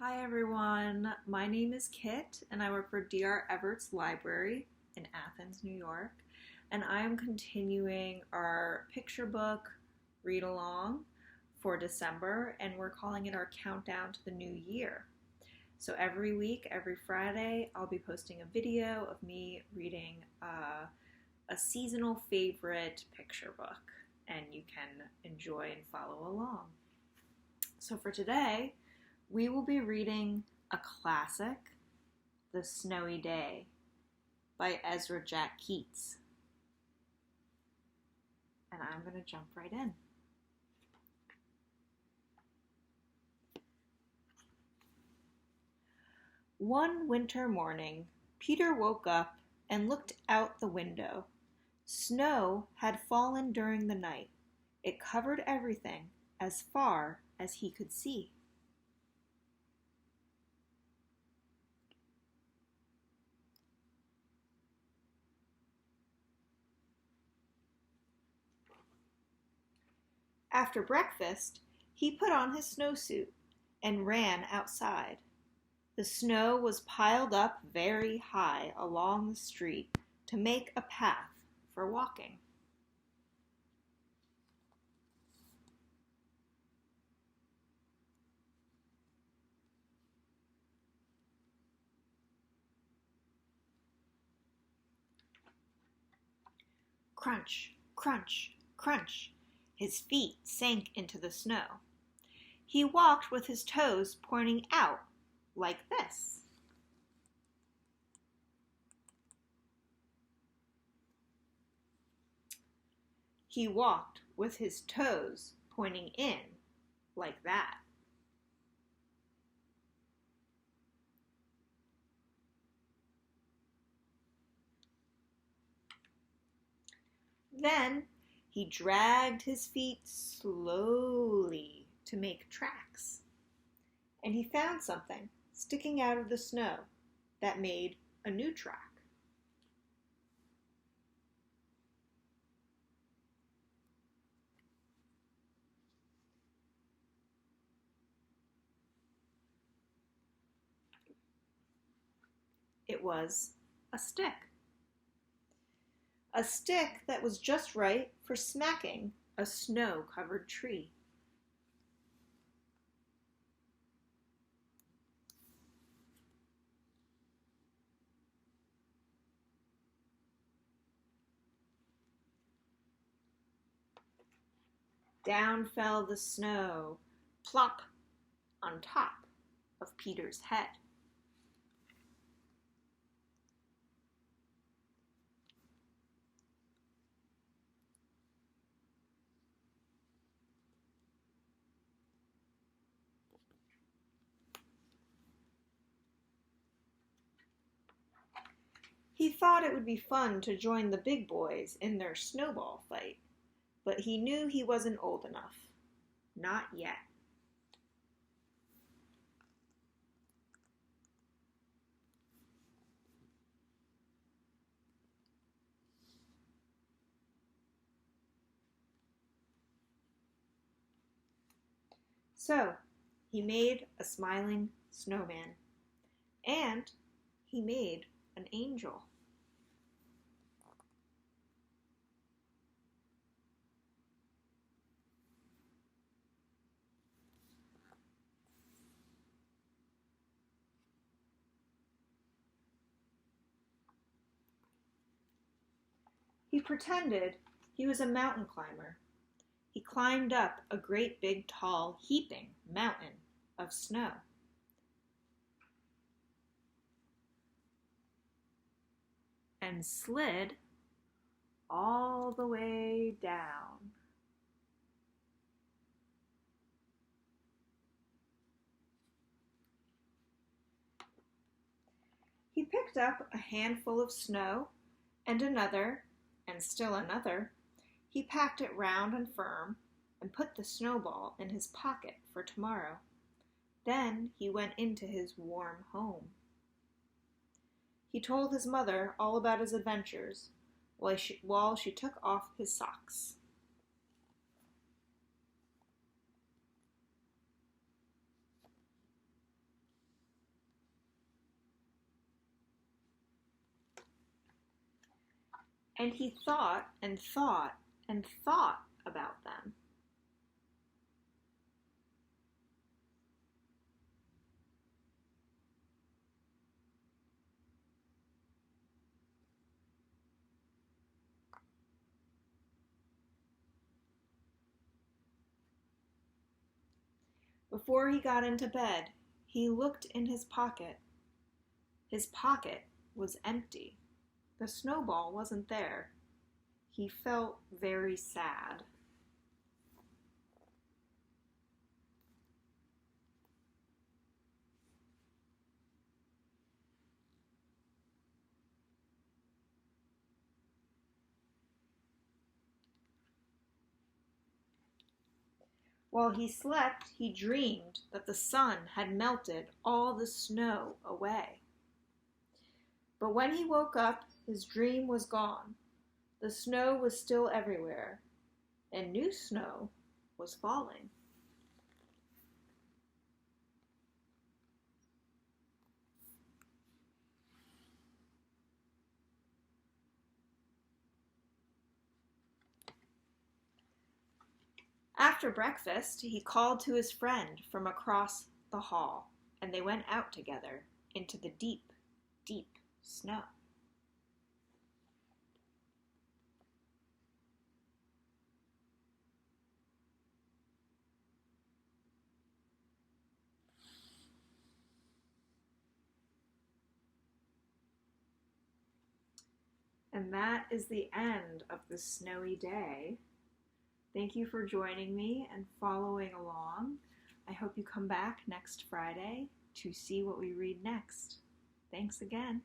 Hi everyone, my name is Kit and I work for D.R. Everett's Library in Athens, New York, and I am continuing our picture book read along for December, and we're calling it our countdown to the new year. So every week, every Friday, I'll be posting a video of me reading a seasonal favorite picture book, and you can enjoy and follow along. So for today, we will be reading a classic, The Snowy Day by Ezra Jack Keats. And I'm going to jump right in. One winter morning, Peter woke up and looked out the window. Snow had fallen during the night. It covered everything as far as he could see. After breakfast, he put on his snowsuit and ran outside. The snow was piled up very high along the street to make a path for walking. Crunch, crunch, crunch. His feet sank into the snow. He walked with his toes pointing out like this. He walked with his toes pointing in like that. Then he dragged his feet slowly to make tracks, and he found something sticking out of the snow that made a new track. It was a stick. A stick that was just right for smacking a snow-covered tree. Down fell the snow, plop, on top of Peter's head. He thought it would be fun to join the big boys in their snowball fight, but he knew he wasn't old enough. Not yet. So, he made a smiling snowman, and he made an angel. He pretended he was a mountain climber. He climbed up a great big tall heaping mountain of snow. And slid all the way down. He picked up a handful of snow and another, and still another. He packed it round and firm and put the snowball in his pocket for tomorrow. Then he went into his warm home. He told his mother all about his adventures while she took off his socks. and he thought and thought and thought about them. Before he got into bed, he looked in his pocket. His pocket was empty. The snowball wasn't there. He felt very sad. While he slept, he dreamed that the sun had melted all the snow away. But when he woke up, his dream was gone. The snow was still everywhere, and new snow was falling. After breakfast, he called to his friend from across the hall, and they went out together into the deep, deep snow. And that is the end of the snowy day. Thank you for joining me and following along. I hope you come back next Friday to see what we read next. Thanks again.